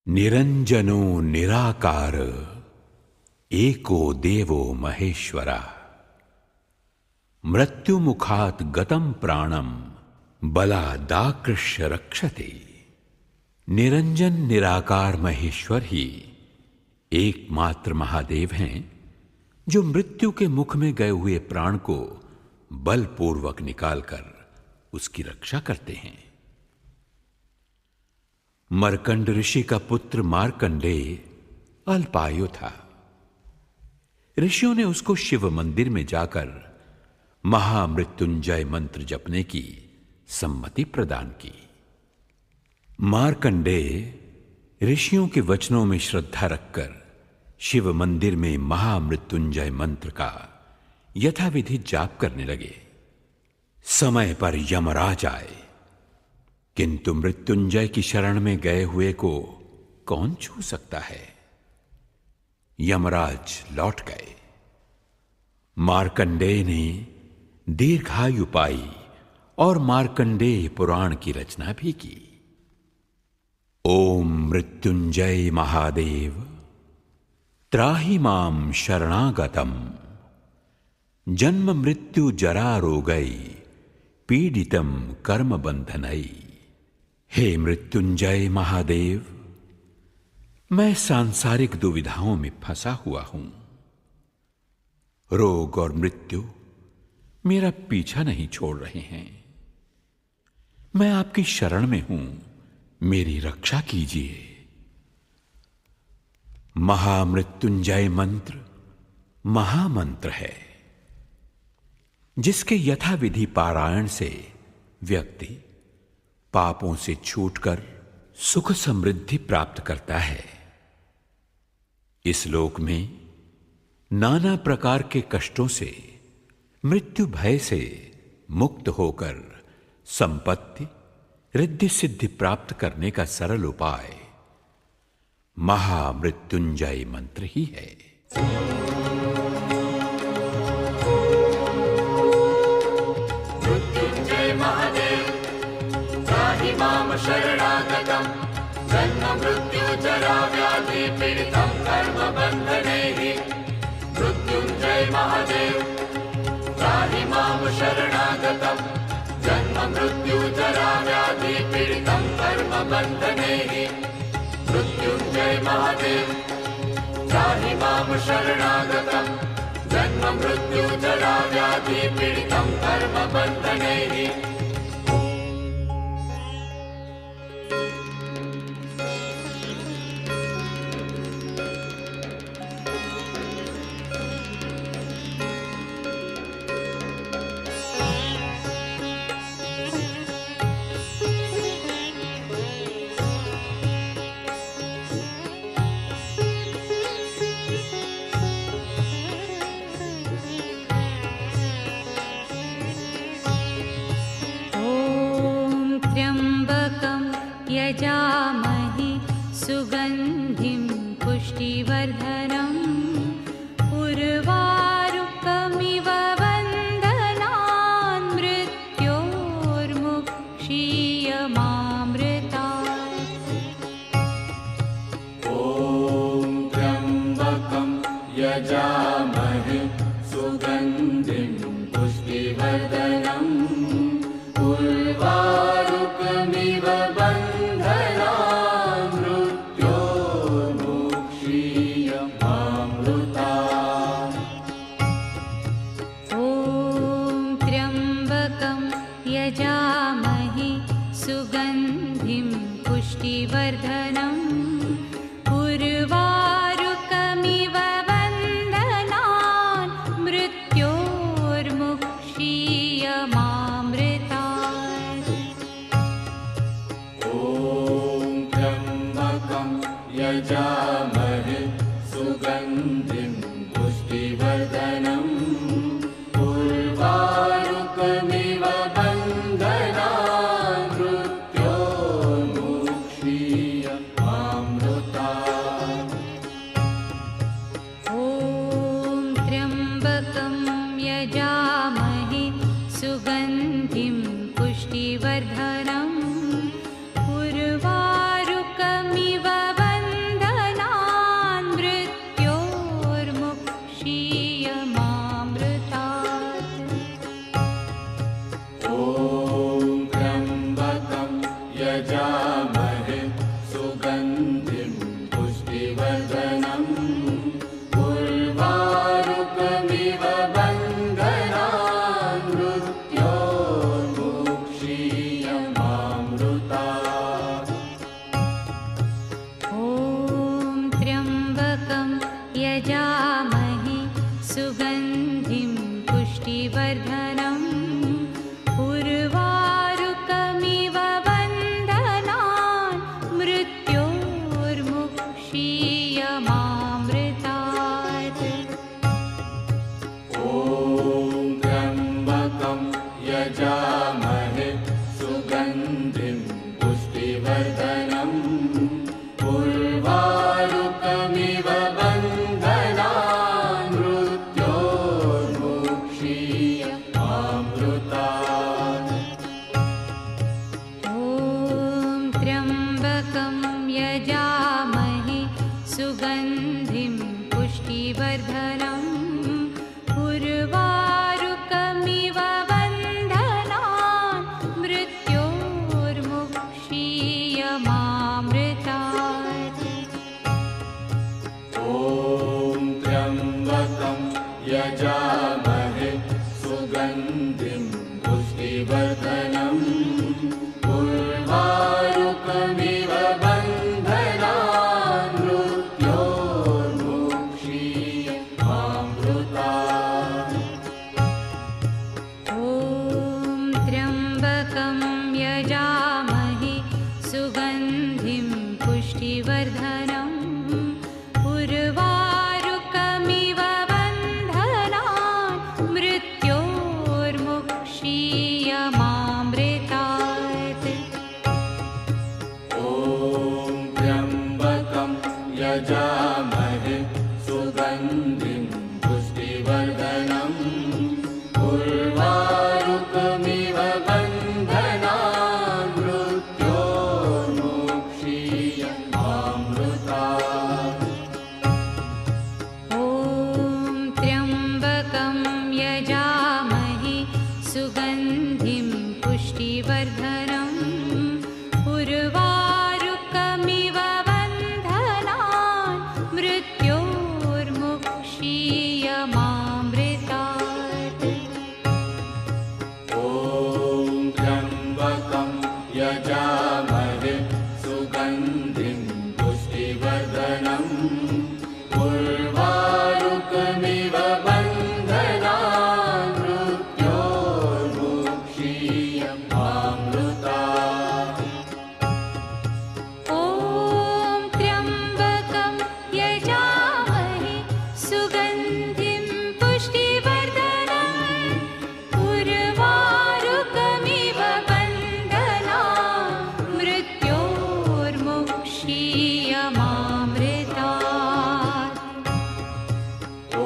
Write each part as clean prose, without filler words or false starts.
निरंजनो निराकार एको देवो महेश्वरा मृत्युमुखात् गतं प्राणम बलादाकृष्य रक्षते। निरंजन निराकार महेश्वर ही एकमात्र महादेव हैं जो मृत्यु के मुख में गए हुए प्राण को बलपूर्वक निकालकर उसकी रक्षा करते हैं। मरकंड ऋषि का पुत्र मार्कंडेय अल्पायु था। ऋषियों ने उसको शिव मंदिर में जाकर महामृत्युंजय मंत्र जपने की सम्मति प्रदान की। मार्कंडेय ऋषियों के वचनों में श्रद्धा रखकर शिव मंदिर में महामृत्युंजय मंत्र का यथाविधि जाप करने लगे। समय पर यमराज आए, किंतु मृत्युंजय की शरण में गए हुए को कौन छू सकता है। यमराज लौट गए। मार्कंडेय ने दीर्घायु पाई और मार्कंडेय पुराण की रचना भी की। ओम मृत्युंजय महादेव त्राहि मां शरणागतम जन्म मृत्यु जरा रोगै पीडितम कर्म बंधनई। हे मृत्युंजय महादेव, मैं सांसारिक दुविधाओं में फंसा हुआ हूं। रोग और मृत्यु मेरा पीछा नहीं छोड़ रहे हैं। मैं आपकी शरण में हूं, मेरी रक्षा कीजिए। महामृत्युंजय मंत्र महामंत्र है, जिसके यथाविधि पारायण से व्यक्ति पापों से छूटकर सुख समृद्धि प्राप्त करता है। इस लोक में नाना प्रकार के कष्टों से, मृत्यु भय से मुक्त होकर संपत्ति रिद्धि सिद्धि प्राप्त करने का सरल उपाय महामृत्युंजय मंत्र ही है। मृत्युंजय महादेव त्राहि मां शरणागतं जन्म मृत्यु जरा व्याधि पीडितं कर्म बन्धनैः। मृत्युंजय महादेव त्राहि मां शरणागतं जन्म मृत्यु जरा व्याधि पीडितं कर्म बन्धनैः। मृत्युंजय महादेव त्राहि मां शरणागतं जन्म मृत्यु जरा व्याधि पीडितं कर्म बन्धनैः। यजामहे सुगन्धिं पुष्टिवर्धनम् उर्वारुकमिव बन्धनान् मृत्योर्मुक्षीयमामृतात्। ॐ त्र्यम्बकं यजामहे सुगन्धिं पुष्टिवर्धनम् उर्वारुकमिव यजामहे सुगन्धिं पुष्टिवर्धनम् उर्वारुकमिव बन्धनान् मृत्योर्मुक्षीयमामृतात्। ॐ त्र्यम्बकं यजामहे सुगन्धिं पुष्टिवर्धनम् उर्वारुकमिव बन्धनान् मृत्योर्मुक्षीयमामृतात्। ॐ त्र्यम्बकं यजामहे सुगन्धिं पुष्टिवर्धनम् उर्वारुकमिव बन्धनान् यजामहे सुगन्धिं पुष्टिवर्धनम् उर्वारुकमिव बन्धनान् मृत्योर्मुक्षीयमामृतात्। ॐ त्र्यम्बकं यजामहे सुगन्धिं पुष्टिवर्धनम् उर्वारुकमिव बन्धनान् मृत्योर्मुक्षीयमामृतात्। ॐ त्र्यम्बकं यजामहे सुगन्धिं पुष्टिवर्धनम् उर्वारुकमिव बन्धनान् मृत्योर्मुक्षीयमामृतात्। ॐ त्र्यम्बकं यजामहे सुगन्धिं पुष्टिवर्धनम् उर्वारुकमिव बन्धनान् मृत्योर्मुक्षीयमामृतात्। ॐ त्र्यम्बकं यजामहे सुगन्धिं पुष्टिवर्धनम् उर्वारुकमिव बन्धनान् मृत्योर्मुक्षीयमामृतात्। ॐ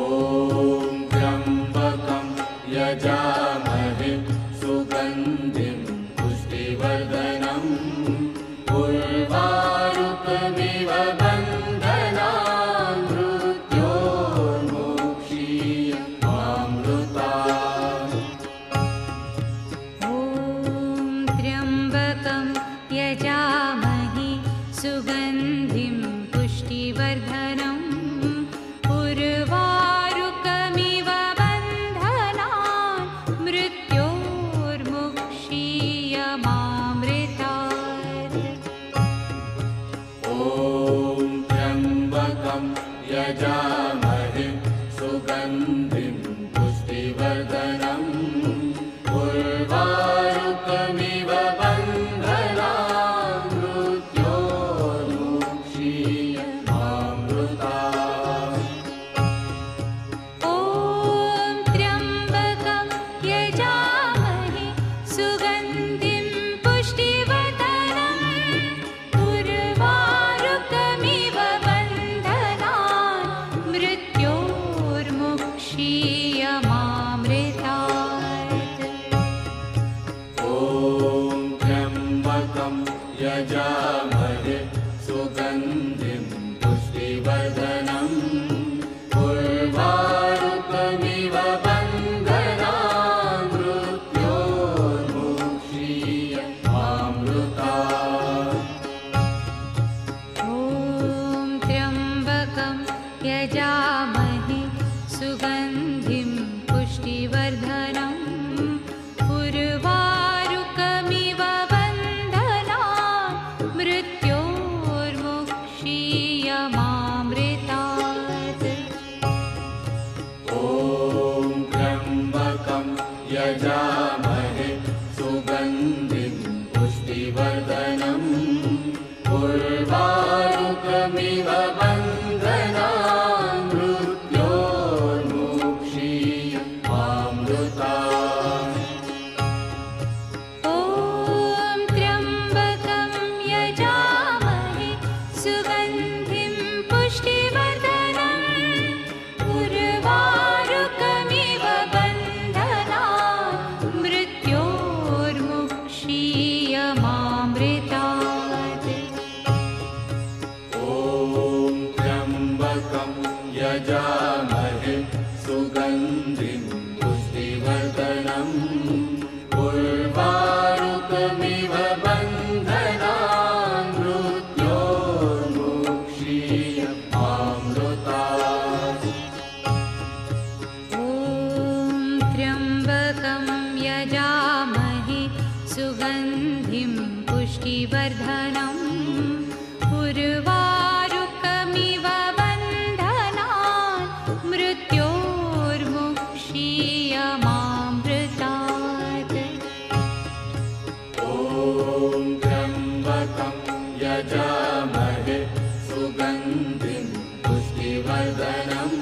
त्र्यम्बकं यजामहे सुगन्धिं पुष्टिवर्धनम् उर्वारुकमिव बन्धनान् मृत्योर्मुक्षीयमामृतात्। ॐ त्र्यम्बकं यजामहे सुगन्धिं पुष्टिवर्धनम् उर्वारुकमिव बन्धनान् मृत्योर्मुक्षीयमामृतात्। ॐ त्र्यम्बकं यजामहे सुगन्धिं पुष्टिवर्धनम् उर्वारुकमिव बन्धनान् मृत्योर्मुक्षीयमामृतात्। ॐ त्र्यम्बकं यजामहे सुगन्धिं पुष्टिवर्धनम् उर्वारुकमिव बन्धनान् मृत्योर्मुक्षीयमामृतात्। ॐ त्र्यम्बकं यजामहे सुगन्धिं पुष्टिवर्धनम् उर्वारुकमिव बन्धनान् मृत्योर्मुक्षीयमामृतात्। ॐ त्र्यम्बकं यजामहे सुगन्धिं पुष्टिवर्धनम् उर्वारुकमिव बन्धनान् मृत्योर्मुक्षीयमामृतात्। ॐ त्र्यम्बकं यजामहे सुगन्धिं पुष्टिवर्धनम् उर्वारुकमिव बन्धनान् मृत्योर्मुक्षीयमामृतात्। ॐ त्र्यम्बकं यजामहे सुगन्धिं पुष्टिवर्धनम् उर्वारुकमिव बन्धनान् मृत्योर्मुक्षीयमामृतात्। ॐ त्र्यम्बकं यजामहे सुगन्धिं पुष्टिवर्धनम् उर्वारुकमिव बन्धनान् मृत्योर्मुक्षीयमामृतात्। ॐ त्र्यम्बकं यजामहे सुगन्धिं पुष्टिवर्धनम् उर्वारुकमिव बन्धनान् मृत्योर्मुक्षीयमामृतात्। ॐ यजामहे सुगन्धिं पुष्टिवर्धनम्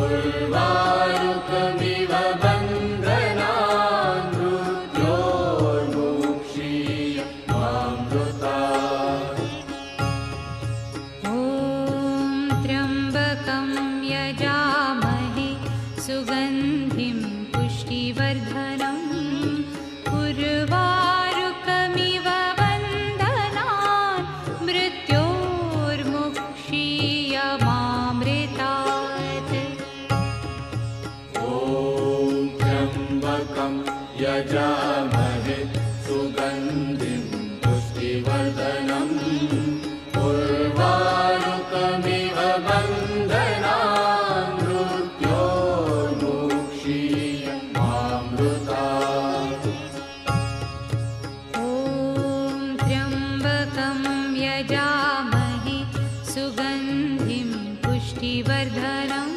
उर्वारुकमिव बन्धनान् मृत्योर्मुक्षीयमामृतात्। ॐ त्र्यम्बकं यजामहे सुगन्धिं पुष्टिवर्धनम् उर्वारुकमिव बन्धनान् मृत्योर्मुक्षीयमामृतात्। ॐ त्र्यम्बकं यजामहे सुगन्धिं पुष्टिवर्धनम् उर्वारुकमिव बन्धनान् मृत्योर्मुक्षीयमामृतात्। ॐ त्र्यम्बकं यजामहे सुगन्धिं पुष्टिवर्धनम्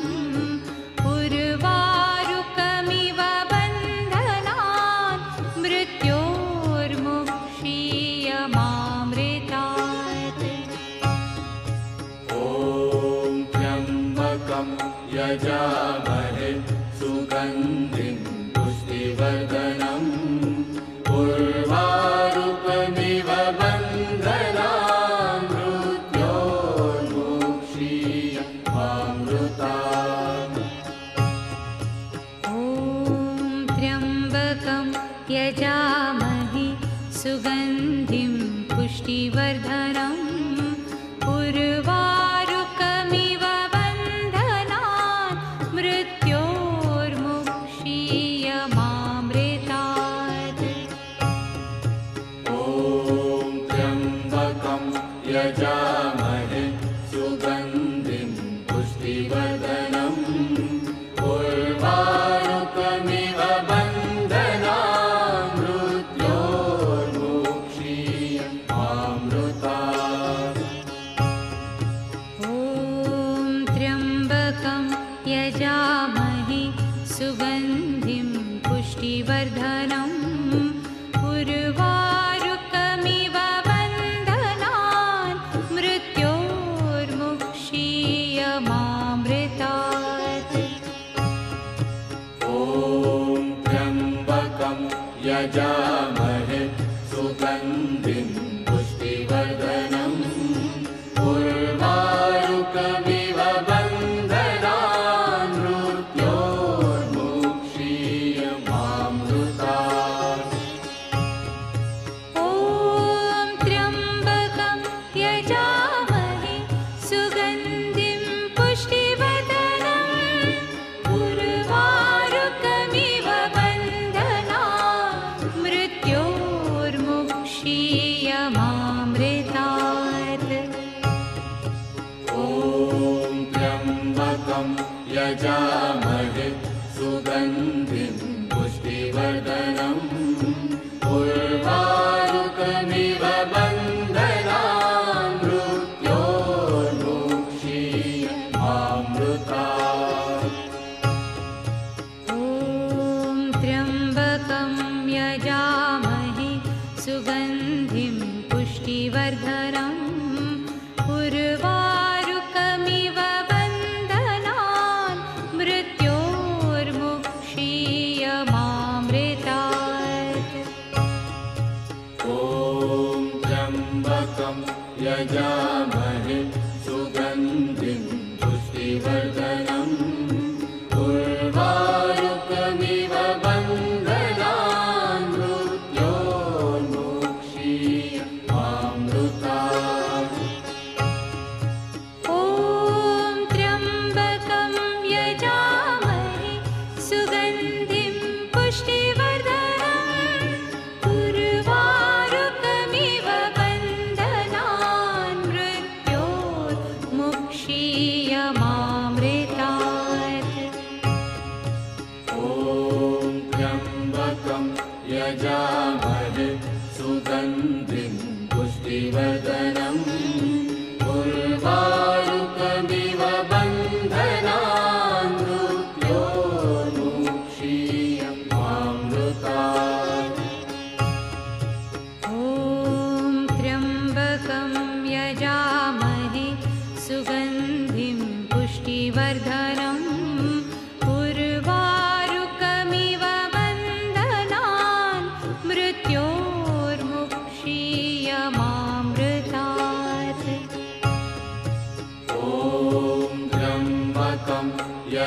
उर्वारुकमिव बन्धनान् मृत्योर्मुक्षीयमामृतात्। ॐ त्र्यम्बकं यजामहे सुगन्धिं पुष्टिवर्धनम् उर्वारुकमिव बन्धनान् मृत्योर्मुक्षीयमामृतात्। ॐ त्र्यम्बकं यजामहे सुगन्धिं पुष्टिवर्धनम् उर्वारुकमिव बन्धनान् मृत्योर्मुक्षीयमामृतात्। ॐ त्र्यम्बकं यजामहे सुगन्धिं पुष्टिवर्धनम् उर्वारुकमिव बन्धनान् मृत्योर्मुक्षीयमामृतात्। ॐ त्र्यम्बकं यजामहे सुगन्धिं पुष्टिवर्धनम् उर्वारुकमिव बन्धनान् मृत्योर्मुक्षीयमामृतात्। ॐ त्र्यम्बकं यजामहे सुगन्धिं पुष्टिवर्धनम् उर्वारुकमिव बन्धनान् मृत्योर्मुक्षीयमामृतात्। ॐ त्र्यम्बकं यजामहे सुगन्धिं पुष्टिवर्धनम् उर्वारुकमिव बन्धनान् मृत्योर्मुक्षीयमामृतात्। ॐ त्र्यम्बकं यजामहे सुगन्धिं पुष्टिवर्धनम् उर्वारुकमिव बन्धनान् मृत्योर्मुक्षीयमामृतात्। ॐ त्र्यम्बकं यजामहे सुगन्धिं पुष्टिवर्धनम् उर्वारुकमिव बन्धनान् मृत्योर्मुक्षीयमामृतात्। ॐ त्र्यम्बकं यजामहे सुगन्धिं पुष्टिवर्धनम् उर्वारुकमिव बन्धनान् मृत्योर्मुक्षीयमामृतात्। ॐ त्र्यम्बकं यजामहे सुगन्धिं पुष्टिवर्धनम् उर्वारुकमिव बन्धनान्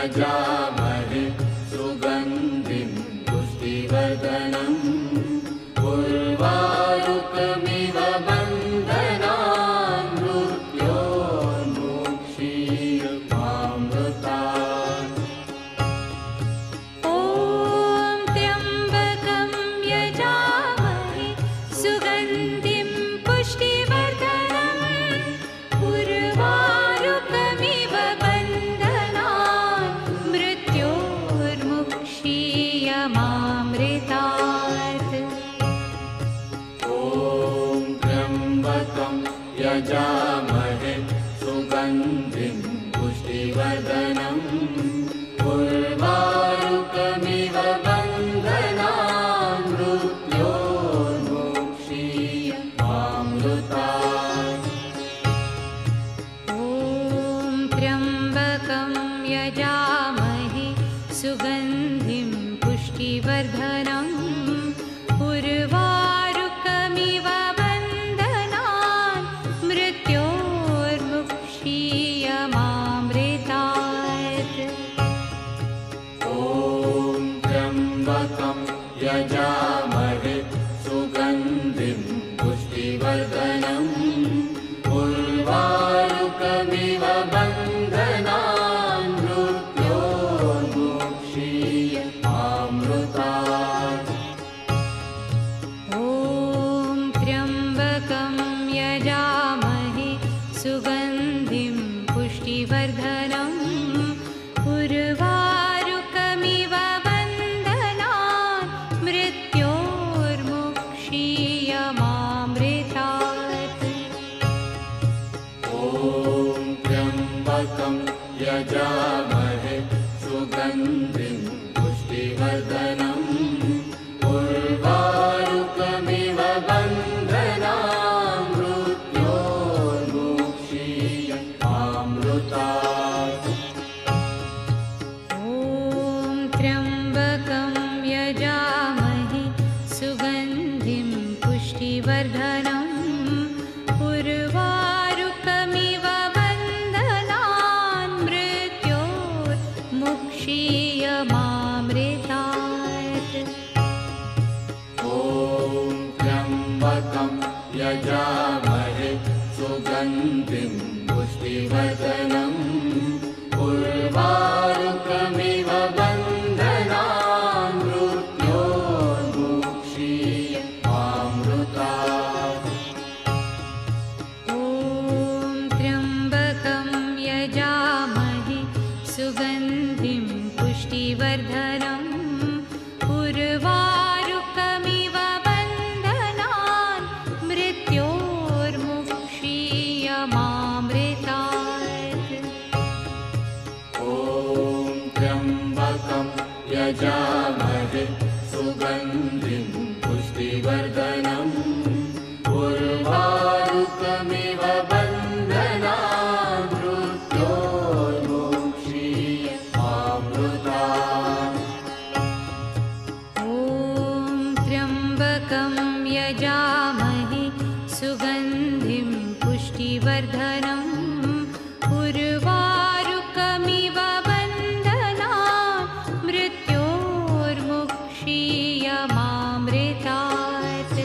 यजामहे सुगन्धिं पुष्टिवर्धनम् उर्वारुकमिव बन्धनान् मृत्योर्मुक्षीयमामृतात्। ॐ त्र्यम्बकं यजामहे सुगन्धिं पुष्टिवर्धनम् उर्वारुकमिव बन्धनान् मृत्योर्मुक्षीयमामृतात्। ॐ त्र्यम्बकं यजामहे सुगन्धिं पुष्टिवर्धनम् उर्वारुकमिव बन्धनान् मृत्योर्मुक्षीयमामृतात्। ॐ त्र्यम्बकं यजामहे सुगन्धिं पुष्टिवर्धनम् उर्वारुकमिव बन्धनान् मृत्योर्मुक्षीयमामृतात्। ॐ त्र्यम्बकं यजामहे सुगन्धिं पुष्टिवर्धनम् उर्वारुकमिव बन्धनान् मृत्योर्मुक्षीयमामृतात्। ॐ त्र्यम्बकं यजामहे सुगन्धिं पुष्टिवर्धनम् उर्वारुकमिव बन्धनान् मृत्योर्मुक्षीयमामृतात्। ॐ त्र्यम्बकं यजामहे सुगन्धिं पुष्टिवर्धनम् उर्वारुकमिव बन्धनान् मृत्योर्मुक्षीयमामृतात्। ॐ त्र्यम्बकं यजामहे सुगन्धिं पुष्टिवर्धनम् उर्वारुकमिव बन्धनान् मृत्योर्मुक्षीयमामृतात्। ॐ त्र्यम्बकं यजामहे सुगन्धिं पुष्टिवर्धनम् उर्वारुकमिव बन्धनान् मृत्योर्मुक्षीयमामृतात्। ॐ त्र्यम्बकं यजामहे सुगन्धिं पुष्टिवर्धनम् उर्वारुकमिव बन्धनान् मृत्योर्मुक्षीयमामृतात्। ॐ त्र्यम्बकं यजामहे सुगन्धिं पुष्टिवर्धनम् उर्वारुकमिव बन्धनान् मृत्योर्मुक्षीयमामृतात्। ॐ त्र्यम्बकं यजामहे सुगन्धिं पुष्टिवर्धनम् उर्वारुकमिव बन्धनान् मृत्योर्मुक्षीयमामृतात्।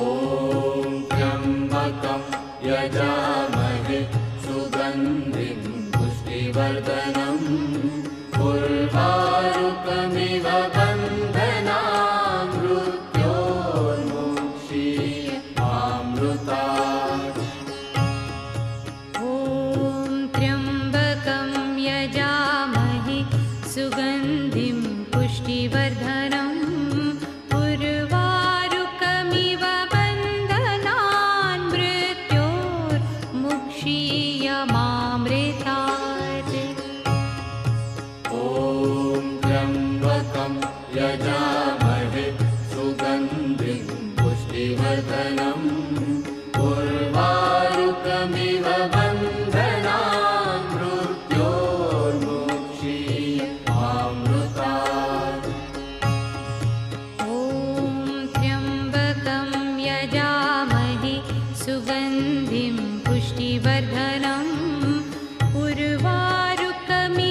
ॐ त्र्यम्बकं यजामहे सुगन्धिं पुष्टिवर्धनम् उर्वारुकमिव बन्धनान् मृत्योर्मुक्षीयमामृतात्। ॐ त्र्यम्बकं यजामहे सुगन्धिं पुष्टिवर्धनम् उर्वारुकमिव बन्धनान् मृत्योर्मुक्षीयमामृतात्। ॐ त्र्यम्बकं यजामहे सुगन्धिं पुष्टिवर्धनम् उर्वारुकमिव बन्धनान् मृत्योर्मुक्षीयमामृतात्। ॐ त्र्यम्बकं यजामहे सुगन्धिं पुष्टिवर्धनम् उर्वारुकमिव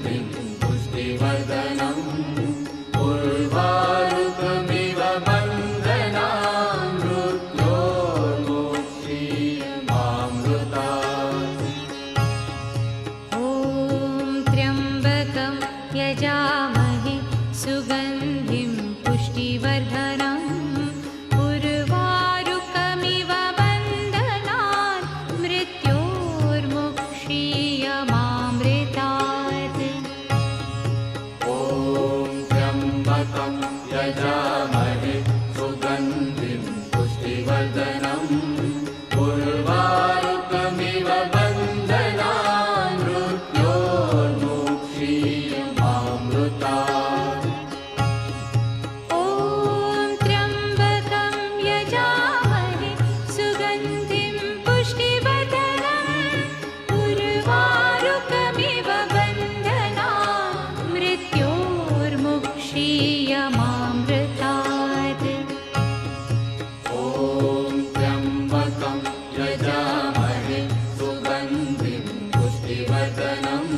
सुगन्धिं पुष्टिवर्धनम् उर्वारुकमिव बन्धनान् मृत्योर्मुक्षीयमामृतात्। ॐ त्र्यम्बकं यजामहे सुगन्धिं पुष्टिवर्धनम् उर्वारुकमिव बन्धनान् मृत्योर्मुक्षीयमामृतात्। ॐ त्र्यम्बकं यजामहे सुगन्धिं पुष्टिवर्धनम् उर्वारुकमिव बन्धनान् मृत्योर्मुक्षीयमामृतात्। ॐ त्र्यम्बकं यजामहे सुगन्धिं पुष्टिवर्धनम् उर्वारुकमिव बन्धनान् मृत्योर्मुक्षीयमामृतात्। ॐ त्र्यम्बकं यजामहे सुगन्धिं पुष्टिवर्धनम्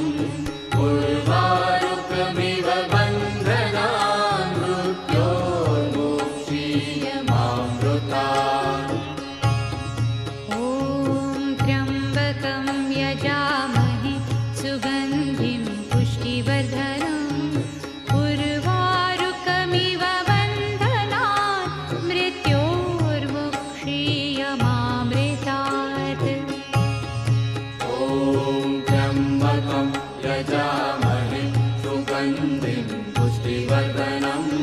उर्वारुकमिव बन्धनान् मृत्योर्मुक्षीयमामृतात्। ॐ त्र्यम्बकं यजामहे सुगन्धिं पुष्टिवर्धनम् उर्वारुकमिव बन्धनान् मृत्योर्मुक्षीयमामृतात्। ॐ त्र्यम्बकं यजामहे सुगन्धिं पुष्टिवर्धनम्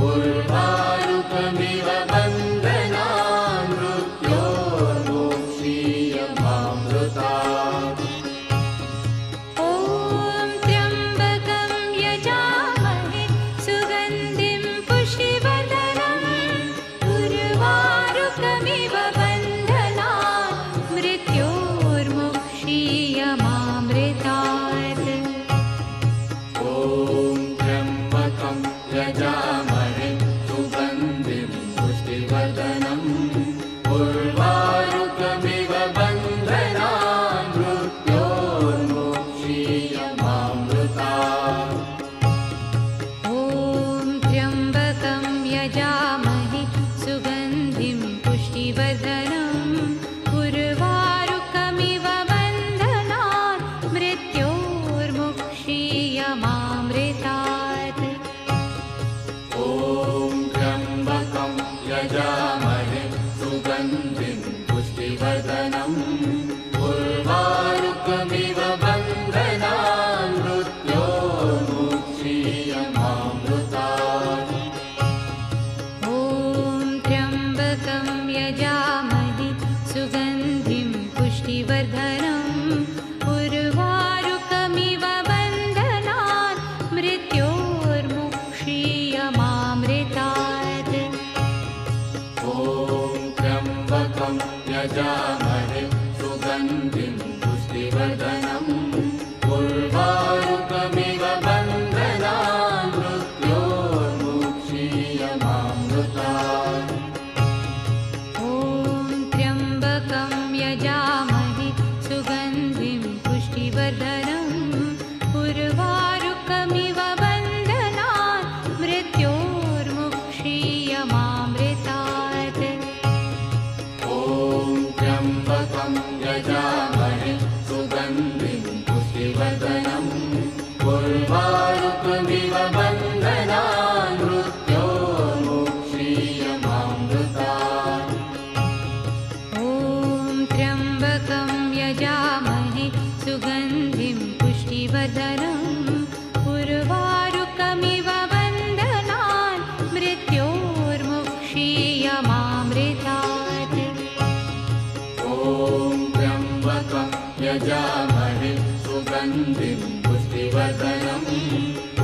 उर्वारुकमिव बन्धनान् मृत्योर्मुक्षीयमामृतात्। ॐ त्र्यम्बकं यजामहे सुगन्धिं पुष्टिवर्धनम् उर्वारुकमिव बन्धनान् मृत्योर्मुक्षीयमामृतात्। ॐ त्र्यम्बकं यजामहे सुगन्धिं पुष्टिवर्धनम् उर्वारुकमिव बन्धनान् मृत्योर्मुक्षीयमामृतात्। ॐ त्र्यम्बकं यजामहे सुगन्धिं पुष्टिवर्धनम् उर्वारुकमिव बन्धनान् मृत्योर्मुक्षीयमामृतात्। ॐ त्र्यम्बकं यजामहे सुगन्धिं पुष्टिवर्धनम् उर्वारुकमिव बन्धनान् मृत्योर्मुक्षीयमामृतात्। ॐ त्र्यम्बकं यजामहे सुगन्धिं पुष्टिवर्धनम् उर्वारुकमिव बन्धनान् मृत्योर्मुक्षीयमामृतात्। ॐ त्र्यम्बकं यजामहे सुगन्धिं पुष्टिवर्धनम् उर्वारुकमिव बन्धनान् मृत्योर्मुक्षीयमामृतात्। ॐ त्र्यम्बकं यजामहे सुगन्धिं पुष्टिवर्धनम् उर्वारुकमिव बन्धनान् मृत्योर्मुक्षीयमामृतात्। ॐ त्र्यम्बकं यजामहे सुगन्धिं पुष्टिवर्धनम् उर्वारुकमिव बन्धनान् मृत्योर्मुक्षीयमामृतात्। ॐ त्र्यम्बकं यजामहे सुगन्धिं पुष्टिवर्धनम् उर्वारुकमिव बन्धनान् मृत्योर्मुक्षीयमामृतात्। ॐ त्र्यम्बकं यजामहे सुगन्धिं पुष्टिवर्धनम्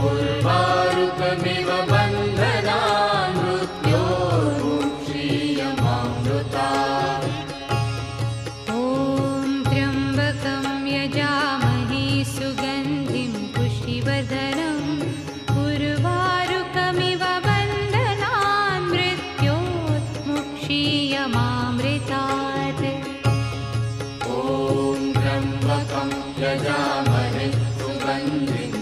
उर्वारुकमिव बन्धनान् मृत्योर्मुक्षीयमामृतात्। ॐ त्र्यम्बकं यजामहे सुगन्धिं पुष्टिवर्धनम् उर्वारुकमिव बन्धनान् मृत्योर्मुक्षीयमामृतात्। ॐ त्र्यम्बकं यजामहे सुगन्धिं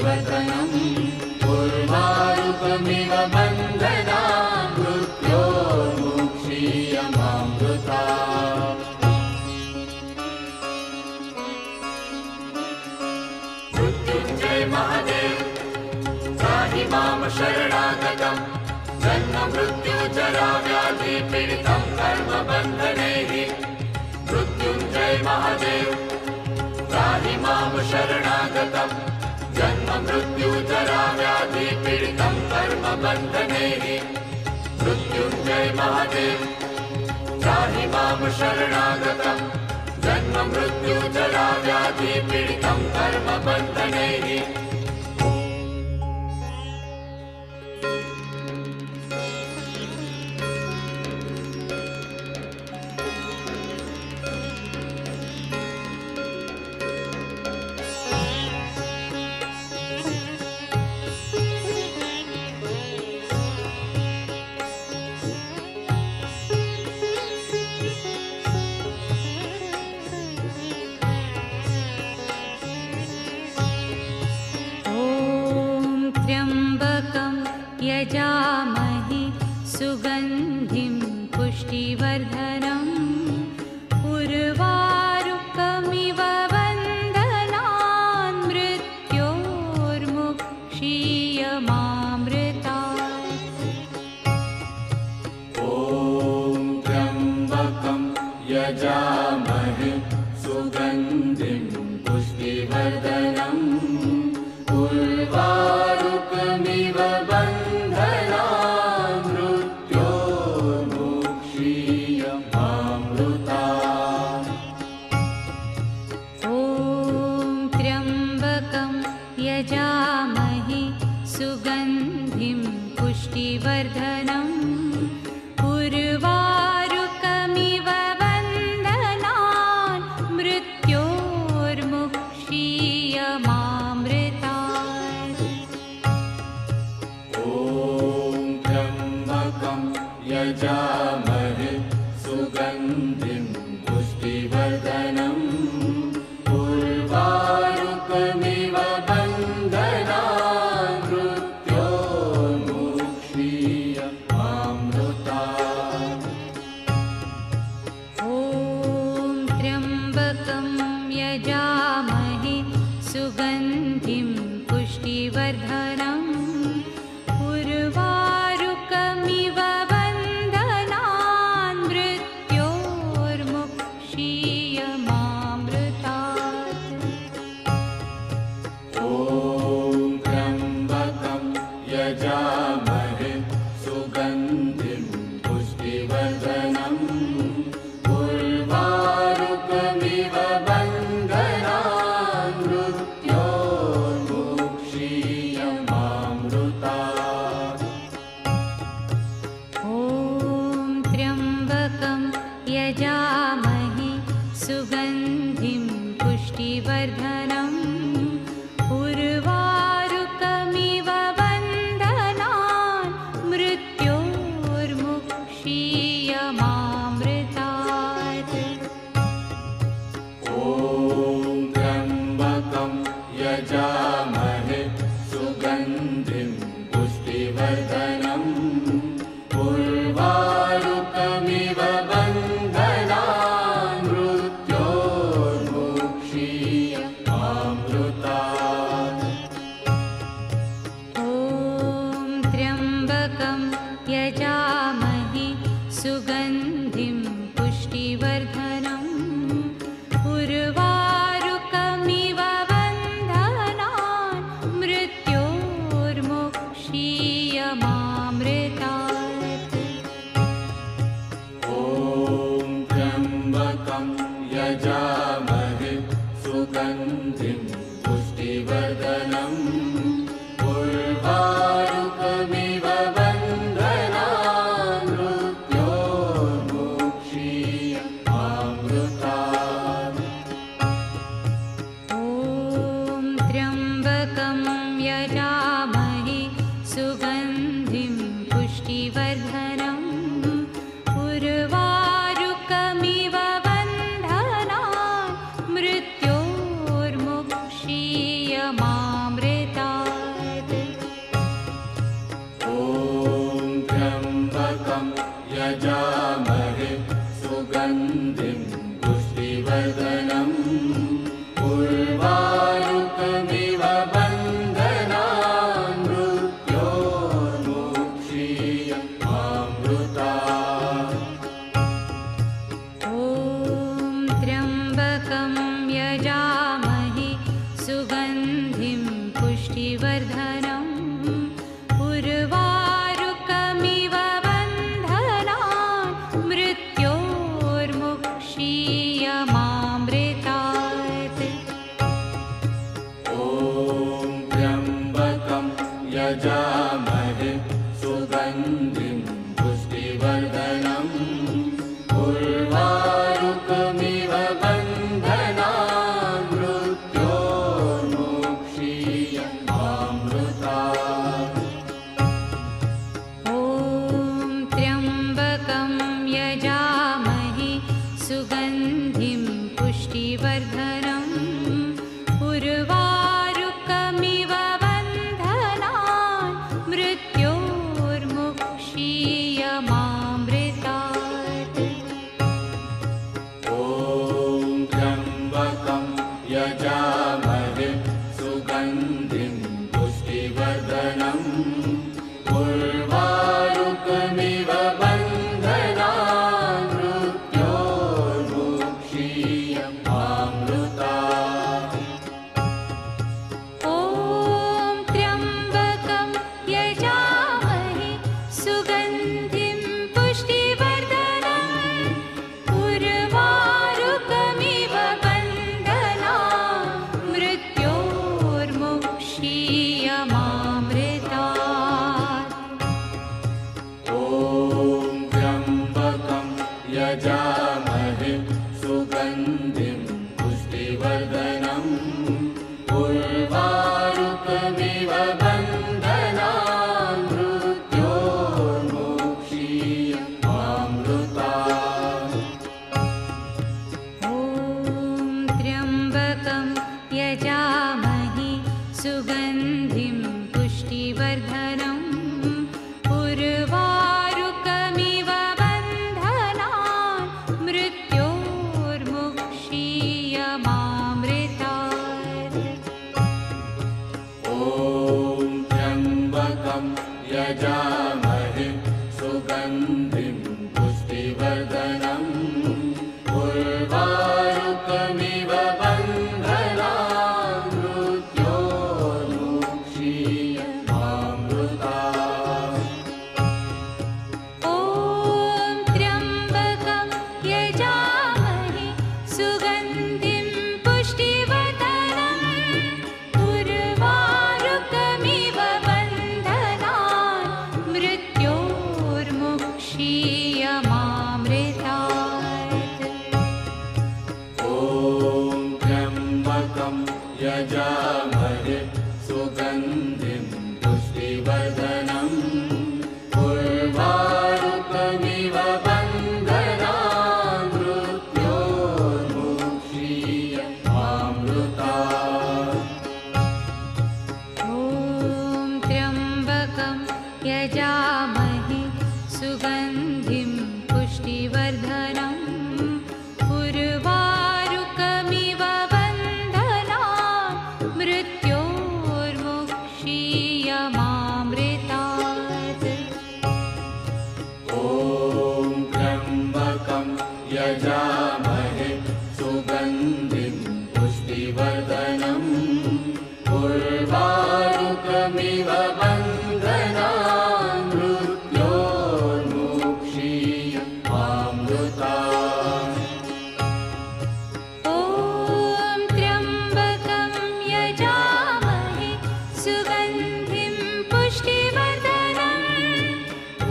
पुष्टिवर्धनम् उर्वारुकमिव बन्धनान् मृत्योर्मुक्षीयमामृतात्। मृत्युञ्जय महादेव त्राहि मां शरणागतम् जन्म मृत्यु जरा व्याधि पीडितं कर्मबन्धनैः। मृत्युञ्जय महादेव त्राहि मां शरणागतम् जन्म मृत्यु जरा व्याधि पीडितं कर्मबन्धनैः। मृत्युञ्जय महादेव त्राहि मां शरणागतम् जन्म मृत्यु जरा व्याधि पीडितं कर्मबन्धनैः। यजामहे सुगन्धिं पुष्टिवर्धनम् उर्वारुकमिव बन्धनान् मृत्योर्मुक्षीयमामृतात्। ॐ त्र्यम्बकं यजामहे सुगन्धिं पुष्टिवर्धनम् उर्वारुकमिव बन्धनान् मृत्योर्मुक्षीयमामृतात्। ॐ त्र्यम्बकं यजामहे सुगन्धिं पुष्टिवर्धनम् उर्वारुकमिव बन्धनान् मृत्योर्मुक्षीयमामृतात्। ॐ त्र्यम्बकं यजामहे सुगन्धिं पुष्टिवर्धनम् उर्वारुकमिव बन्धनान् मृत्योर्मुक्षीयमामृतात्। ॐ त्र्यम्बकं यजामहे सुगन्धिं पुष्टिवर्धनम् उर्वारुकमिव बन्धनान् मृत्योर्मुक्षीयमामृतात्। ॐ त्र्यम्बकं यजामहे सुगन्धिं पुष्टिवर्धनम् उर्वारुकमिव बन्धनान् मृत्योर्मुक्षीयमामृतात्। ॐ त्र्यम्बकं यजामहे सुगन्धिं पुष्टिवर्धनम् उर्वारुकमिव बन्धनान् मृत्योर्मुक्षीयमामृतात्। ॐ त्र्यम्बकं यजामहे सुगन्धिं पुष्टिवर्धनम् उर्वारुकमिव बन्धनान् मृत्योर्मुक्षीयमामृतात्। ॐ त्र्यम्बकं यजामहे सुगन्धिं पुष्टिवर्धनम् उर्वारुकमिव बन्धनान् मृत्योर्मुक्षीयमामृतात्। ॐ त्र्यम्बकं यजामहे सुगन्धिं पुष्टिवर्धनम् उर्वारुकमिव बन्धनान् मृत्योर्मुक्षीयमामृतात्। ॐ त्र्यम्बकं यजामहे सुगन्धिं पुष्टिवर्धनम् उर्वारुकमिव बन्धनान् मृत्योर्मुक्षीयमामृतात्। यजामहे सुगन्धिं पुष्टिवर्धनम् उर्वारुकमिव बन्धनान् मृत्योर्मुक्षीयमामृतात्। ॐ त्र्यम्बकं यजामहे सुगन्धिं पुष्टिवर्धनम् उर्वारुकमिव बन्धनान् मृत्योर्मुक्षीयमामृतात्। ॐ त्र्यम्बकं यजामहे सुगन्धिं पुष्टिवर्धनम् उर्वारुकमिव बन्धनान् मृत्योर्मुक्षीयमामृतात्। ॐ त्र्यम्बकं यजामहे सुगन्धिं पुष्टिवर्धनम् उर्वारुकमिव बन्धनान् मृत्योर्मुक्षीयमामृतात्। ॐ त्र्यम्बकं यजामहे सुगन्धिं पुष्टिवर्धनम् उर्वारुकमिव बन्धनान् मृत्योर्मुक्षीयमामृतात्। ॐ त्र्यम्बकं यजामहे सुगन्धिं पुष्टिवर्धनम् उर्वारुकमिव बन्धनान् मृत्योर्मुक्षीयमामृतात्। ॐ त्र्यम्बकं यजामहे सुगन्धिं पुष्टिवर्धनम् उर्वारुकमिव बन्धनान् मृत्योर्मुक्षीयमामृतात्। ॐ त्र्यम्बकं यजामहे सुगन्धिं पुष्टिवर्धनम् उर्वारुकमिव बन्धनान् मृत्योर्मुक्षीयमामृतात्। ॐ त्र्यम्बकं यजामहे सुगन्धिं पुष्टिवर्धनम् उर्वारुकमिव बन्धनान् मृत्योर्मुक्षीयमामृतात्। ॐ त्र्यम्बकं यजामहे सुगन्धिं पुष्टिवर्धनम् उर्वारुकमिव बन्धनान् मृत्योर्मुक्षीयमामृतात्। ॐ त्र्यम्बकं यजामहे सुगन्धिं पुष्टिवर्धनम् उर्वारुकमिव बन्धनान् मृत्योर्मुक्षीयमामृतात्। ॐ त्र्यम्बकं यजामहे सुगन्धिं पुष्टिवर्धनम् उर्वारुकमिव बन्धनान् मृत्योर्मुक्षीयमामृतात्। ॐ त्र्यम्बकं यजामहे सुगन्धिं पुष्टिवर्धनम् उर्वारुकमिव बन्धनान् मृत्योर्मुक्षीयमामृतात्। ॐ त्र्यम्बकं यजामहे सुगन्धिं पुष्टिवर्धनम्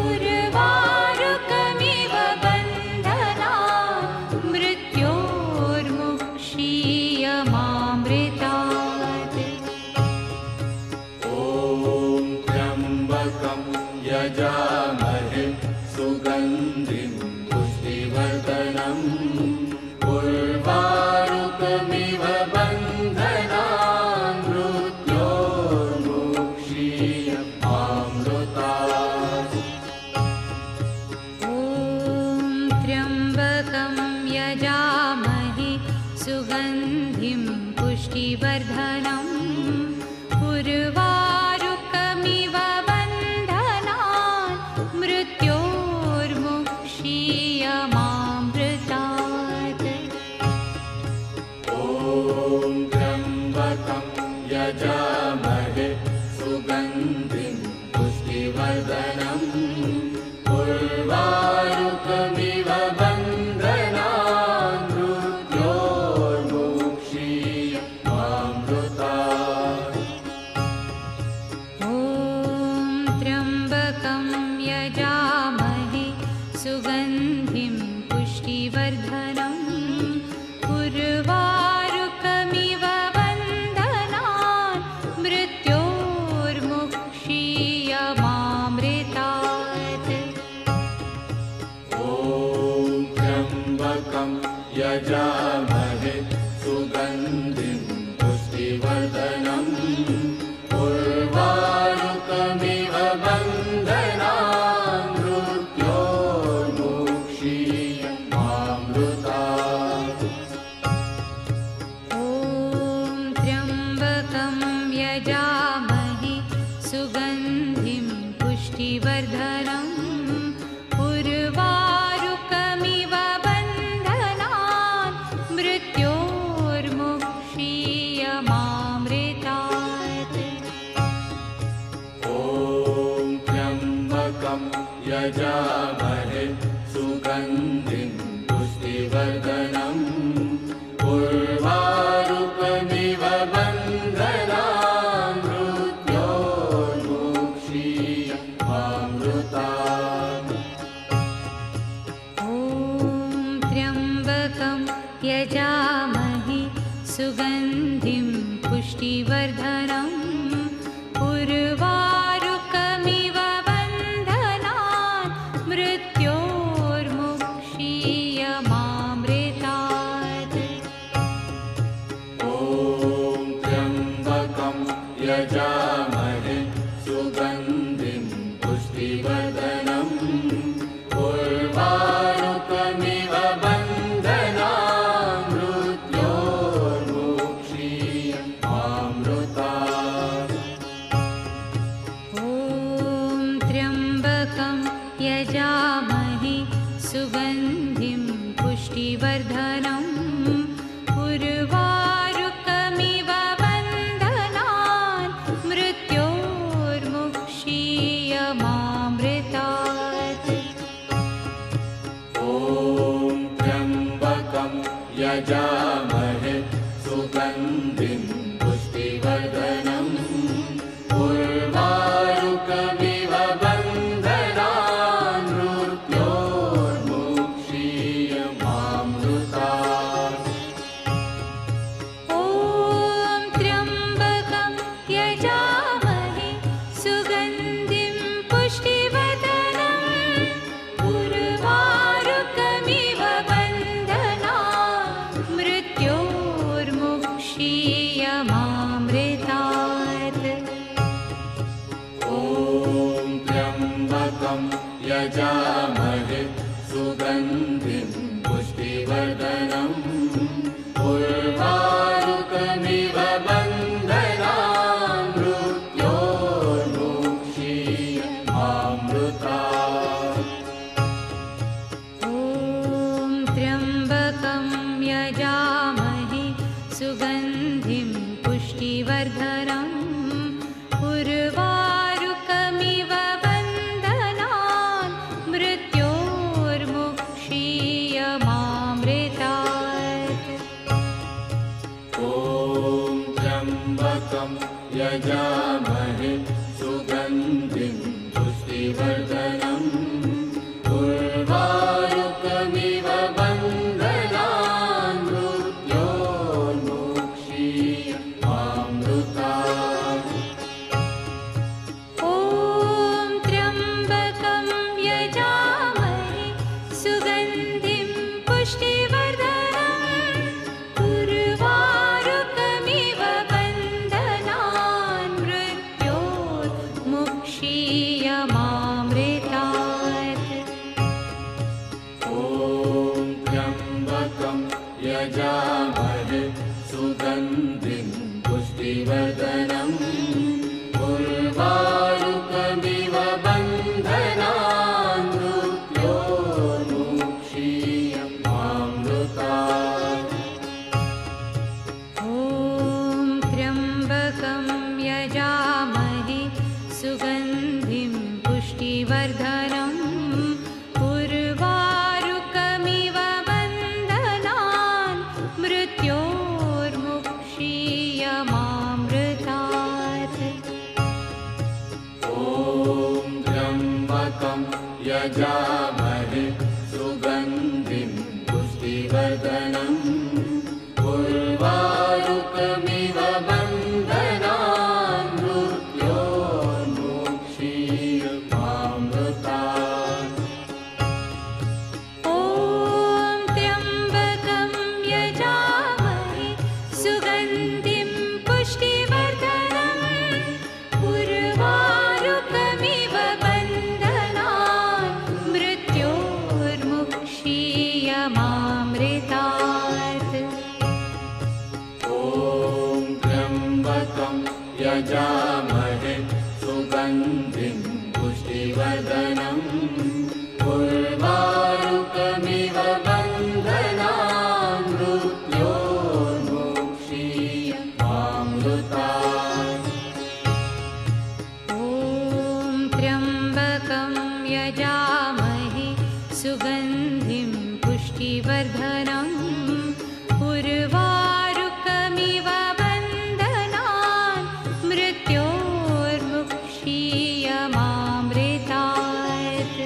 उर्वारुकमिव बन्धनान् मृत्योर्मुक्षीयमामृतात्। ॐ त्र्यम्बकं यजामहे सुगन्धिं पुष्टिवर्धनम् उर्वारुकमिव बन्धनान् मृत्योर्मुक्षीयमामृतात्। यजामहे सुगन्धिं पुष्टिवर्धनम् उर्वारुकमिव बन्धनान् मृत्योर्मुक्षीयमामृतात्। ॐ त्र्यम्बकं यजामहे सुगन्धिं पुष्टिवर्धनम् उर्वारुकमिव बन्धनान् मृत्योर्मुक्षीयमामृतात्। ॐ त्र्यम्बकं यजामहे सुगन्धिं पुष्टिवर्धनम् उर्वारुकमिव बन्धनान् मृत्योर्मुक्षीयमामृतात्। ॐ त्र्यम्बकं यजामहे सुगन्धिं पुष्टिवर्धनम् उर्वारुकमिव बन्धनान् मृत्योर्मुक्षीयमामृतात्। ॐ त्र्यम्बकं यजामहे सुगन्धिं पुष्टिवर्धनम् उर्वारुकमिव बन्धनान् मृत्योर्मुक्षीयमामृतात्। ॐ त्र्यम्बकं यजामहे सुगन्धिं पुष्टिवर्धनम् उर्वारुकमिव बन्धनान् मृत्योर्मुक्षीयमामृतात्। ॐ त्र्यम्बकं यजामहे सुगन्धिं पुष्टिवर्धनम् उर्वारुकमिव बन्धनान् मृत्योर्मुक्षीयमामृतात्। ॐ त्र्यम्बकं यजामहे सुगन्धिं पुष्टिवर्धनम् उर्वारुकमिव बन्धनान् मृत्योर्मुक्षीयमामृतात्। ॐ त्र्यम्बकं यजामहे सुगन्धिं पुष्टिवर्धनम् उर्वारुकमिव बन्धनान् मृत्योर्मुक्षीयमामृतात्। ॐ त्र्यम्बकं यजामहे सुगन्धिं पुष्टिवर्धनम् उर्वारुकमिव बन्धनान् मृत्योर्मुक्षीयमामृतात्। ॐ त्र्यम्बकं यजामहे सुगन्धिं पुष्टिवर्धनम् उर्वारुकमिव बन्धनान् मृत्योर्मुक्षीयमामृतात्। ॐ त्र्यम्बकं यजामहे सुगन्धिं पुष्टिवर्धनम् उर्वारुकमिव बन्धनान् मृत्योर्मुक्षीयमामृतात्। ॐ त्र्यम्बकं यजामहे सुगन्धिं पुष्टिवर्धनम् उर्वारुकमिव बन्धनान् यजामहे सुगन्धिं पुष्टिवर्धनम् उर्वारुकमिव बन्धनान् मृत्योर्मुक्षीयमामृतात्। ॐ त्र्यम्बकं यजामहे सुगन्धिं पुष्टिवर्धनम् उर्वारुकमिव बन्धनान् मृत्योर्मुक्षीयमामृतात्। ॐ त्र्यम्बकं यजामहे सुगन्धिं पुष्टिवर्धनम् उर्वारुकमिव बन्धनान् मृत्योर्मुक्षीयमामृतात्। ॐ त्र्यम्बकं यजामहे सुगन्धिं पुष्टिवर्धनम् उर्वारुकमिव बन्धनान् मृत्योर्मुक्षीयमामृतात्।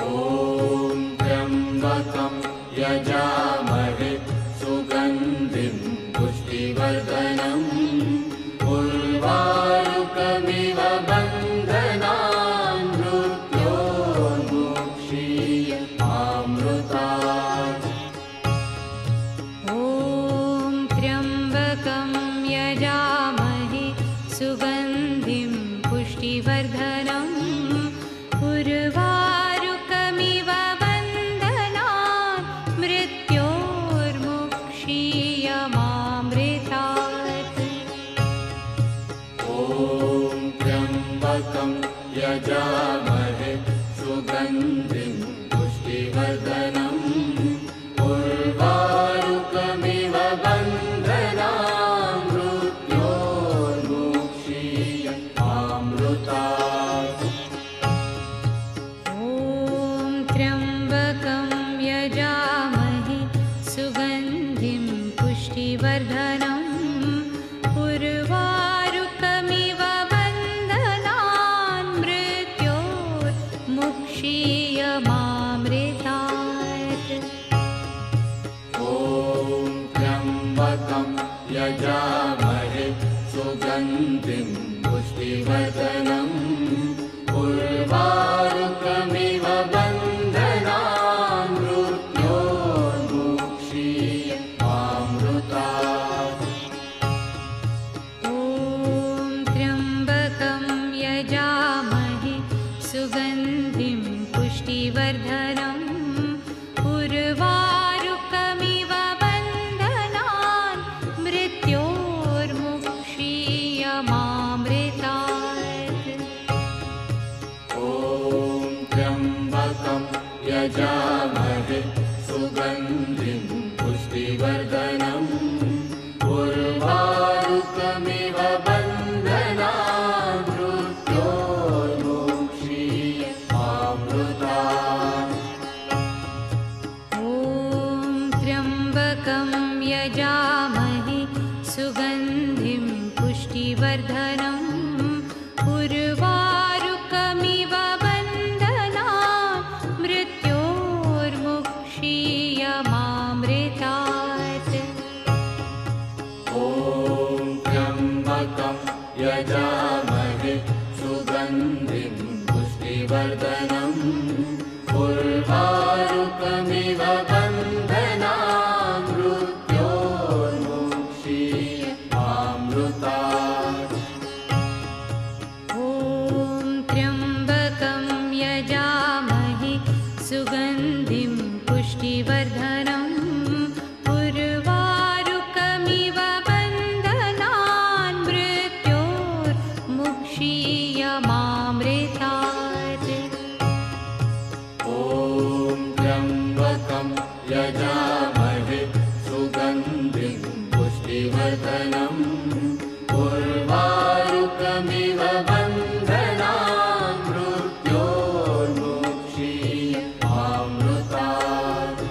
ॐ त्र्यम्बकं यजामहे सुगन्धिं पुष्टिवर्धनम् उर्वारुकमिव बन्धनान् मृत्योर्मुक्षीयमामृतात्। ॐ त्र्यम्बकं यजामहे सुगन्धिं पुष्टिवर्धनम् उर्वारुकमिव बन्धनान् मृत्योर्मुक्षीयमामृतात्। ॐ त्र्यम्बकं यजामहे सुगन्धिं पुष्टिवर्धनम् उर्वारुकमिव बन्धनान् मृत्योर्मुक्षीयमामृतात्। ॐ त्र्यम्बकं यजामहे सुगन्धिं पुष्टिवर्धनम् उर्वारुकमिव बन्धनान् मृत्योर्मुक्षीयमामृतात्। ॐ त्र्यम्बकं यजामहे सुगन्धिं पुष्टिवर्धनम् उर्वारुकमिव बन्धनान् मृत्योर्मुक्षीयमामृतात्। ॐ त्र्यम्बकं यजामहे सुगन्धिं पुष्टिवर्धनम् उर्वारुकमिव बन्धनान् मृत्योर्मुक्षीयमामृतात्। ॐ त्र्यम्बकं यजामहे सुगन्धिं पुष्टिवर्धनम् उर्वारुकमिव बन्धनान् मृत्योर्मुक्षीयमामृतात्। ॐ त्र्यम्बकं यजामहे सुगन्धिं पुष्टिवर्धनम् उर्वारुकमिव बन्धनान् मृत्योर्मुक्षीयमामृतात्। ॐ त्र्यम्बकं यजामहे सुगन्धिं पुष्टिवर्धनम् उर्वारुकमिव बन्धनान् मृत्योर्मुक्षीयमामृतात्। ॐ त्र्यम्बकं यजामहे सुगन्धिं पुष्टिवर्धनम् उर्वारुकमिव बन्धनान् मृत्योर्मुक्षीयमामृतात्। ॐ त्र्यम्बकं यजामहे सुगन्धिं पुष्टिवर्धनम् उर्वारुकमिव बन्धनान् मृत्योर्मुक्षीयमामृतात्।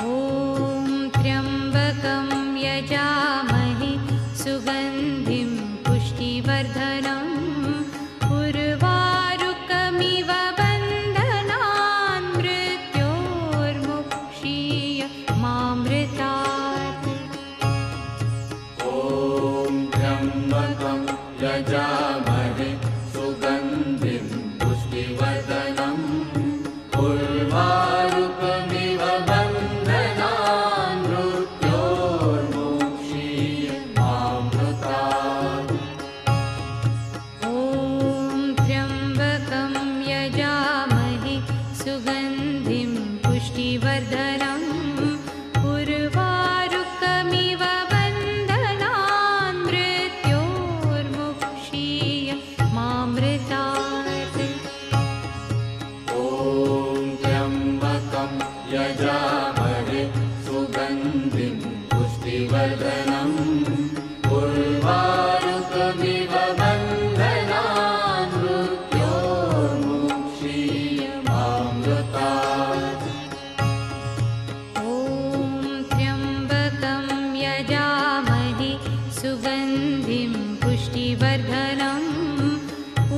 ॐ त्र्यम्बकं यजामहे सुगन्धिं पुष्टिवर्धनम् उर्वारुकमिव त्र्यम्बकं यजामहे सुगन्धिं पुष्टिवर्धनम् उर्वारुकमिव बन्धनान् मृत्योर्मुक्षीयमामृतात्। ॐ त्र्यम्बकं यजामहे सुगन्धिं पुष्टिवर्धनम् उर्वारुकमिव बन्धनान् मृत्योर्मुक्षीयमामृतात्। ॐ त्र्यम्बकं यजामहे सुगन्धिं पुष्टिवर्धनम् उर्वारुकमिव बन्धनान् मृत्योर्मुक्षीयमामृतात्। ॐ त्र्यम्बकं यजामहे सुगन्धिं पुष्टिवर्धनम्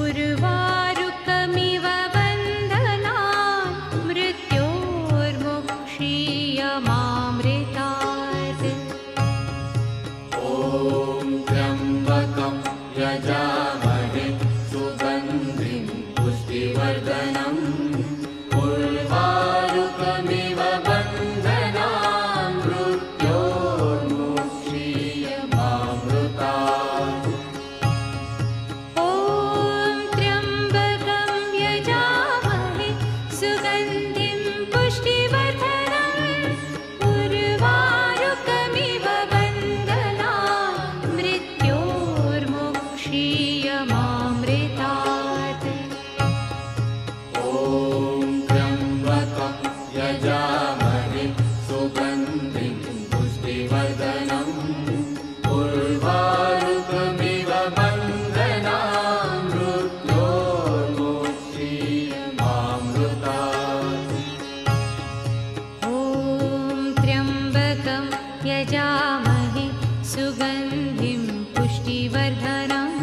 उर्वारुकमिव बन्धनान् मृत्योर्मुक्षीयमामृतात्। ॐ त्र्यम्बकं यजामहे सुगन्धिं पुष्टिवर्धनम् उर्वारुकमिव बन्धनान् मृत्योर्मुक्षीयमामृतात्। ॐ त्र्यम्बकं यजामहे सुगन्धिं पुष्टिवर्धनम् उर्वारुकमिव बन्धनान् मृत्योर्मुक्षीयमामृतात्। ॐ त्र्यम्बकं यजामहे सुगन्धिं पुष्टिवर्धनम् उर्वारुकमिव बन्धनान् मृत्योर्मुक्षीयमामृतात्। ॐ त्र्यम्बकं यजामहे सुगन्धिं पुष्टिवर्धनम्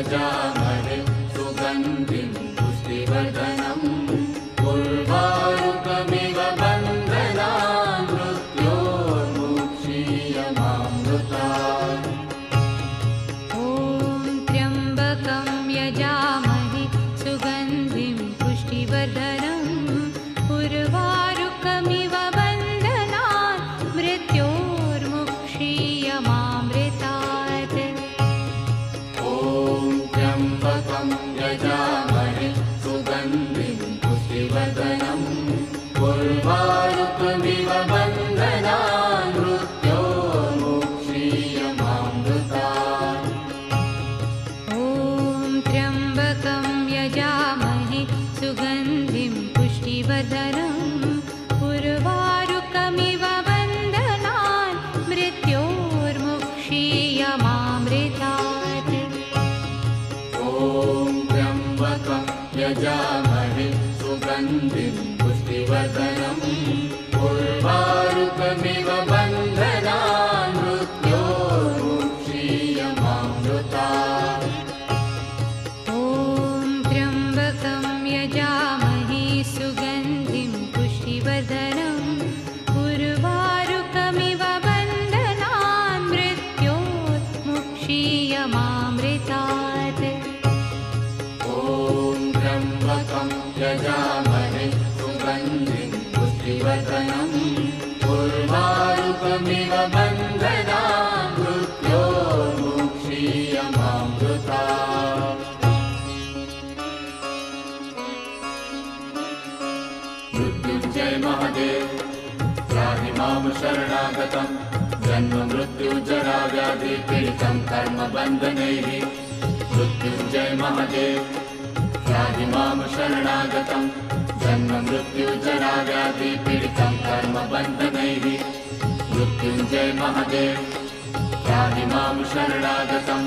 यजामहे सुगन्धिं पुष्टिवर्धनम् उर्वारुकमिव बन्धनान् मृत्योर्मुक्षीयमामृतात् ॐ त्र्यम्बकं यजामहे सुगन्धिं पुष्टिवर्धनम् उर्वारुकमिव बन्धनान् मृत्योर्मुक्षीयमामृतात् ॐ त्र्यम्बकं यजामहे सुगन्धिं पुष्टिवर्धनम् उर्वारुकमिव बन्धनान् मृत्योर्मुक्षीयमामृतात् ॐ त्र्यम्बकं यजामहे सुगन्धिं पुष्टिवर्धनम् उर्वारुकमिव बन्धनान् मृत्योर्मुक्षीयमामृतात् ॐ त्र्यम्बकं यजामहे सुगन्धिं पुष्टिवर्धनम् उर्वारुकमिव बन्धनान् मृत्योर्मुक्षीयमामृतात् ॐ त्र्यम्बकं यजामहे सुगन्धिं पुष्टिवर्धनम् उर्वारुकमिव बन्धनान् मृत्योर्मुक्षीयमामृतात् ॐ त्र्यम्बकं यजामहे सुगन्धिं पुष्टिवर्धनम् उर्वारुकमिव बन्धनान् मृत्योर्मुक्षीयमामृतात् मृत्युञ्जय महादेव त्राहि मां शरणागतं जन्म मृत्युजराव्याधिपीडितं कर्मबन्धनैः मृत्युञ्जय महादेव त्राहि मां शरणागतं जन्म मृत्युजराव्याधिपीडितं कर्मबन्धनैः मृत्युञ्जय महादेव त्राहि मां शरणागतं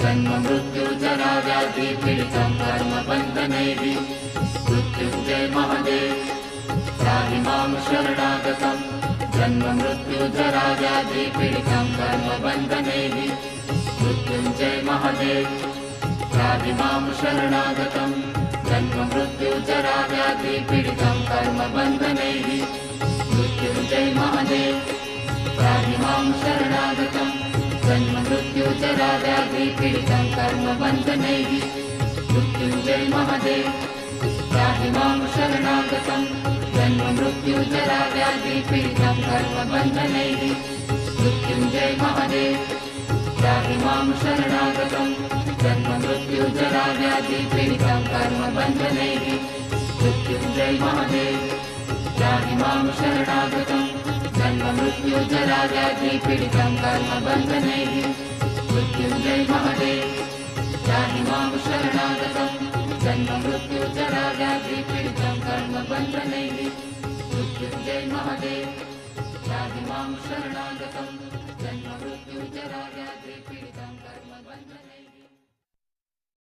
जन्म मृत्युजराव्याधिपीडितं कर्मबन्धनैः मृत्युञ्जय महादेव त्राहि मां शरणागतं जन्म मृत्युजराव्याधिपीडितं कर्मबन्धनैः मृत्युञ्जय महादेव त्राहि मां शरणागतं जन्म मृत्युजराव्याधिपीडितं कर्मबन्धनैः मृत्युञ्जय महादेव त्राहि मां शरणागतं जन्म मृत्युजराव्याधिपीडितं कर्मबन्धनैः मृत्युञ्जय महादेव त्राहि मां शरणागतं जन्म मृत्युजराव्याधिपीडितं कर्मबन्धनैः मृत्युञ्जय महादेव त्राहि मां शरणागतं जन्म मृत्युजराव्याधिपीडितं कर्मबन्धनैः मृत्युञ्जय महादेव त्राहि मां शरणागतं जन्म मृत्युजराव्याधिपीडितं कर्मबन्धनैः मृत्युञ्जय महादेव त्राहि मां शरणागतं जन्म मृत्युजराव्याधिपीडितं कर्मबन्धनैः मृत्युञ्जय महादेव त्राहि मां शरणागतं जन्म मृत्युजराव्याधिपीडितं कर्मबन्धनैः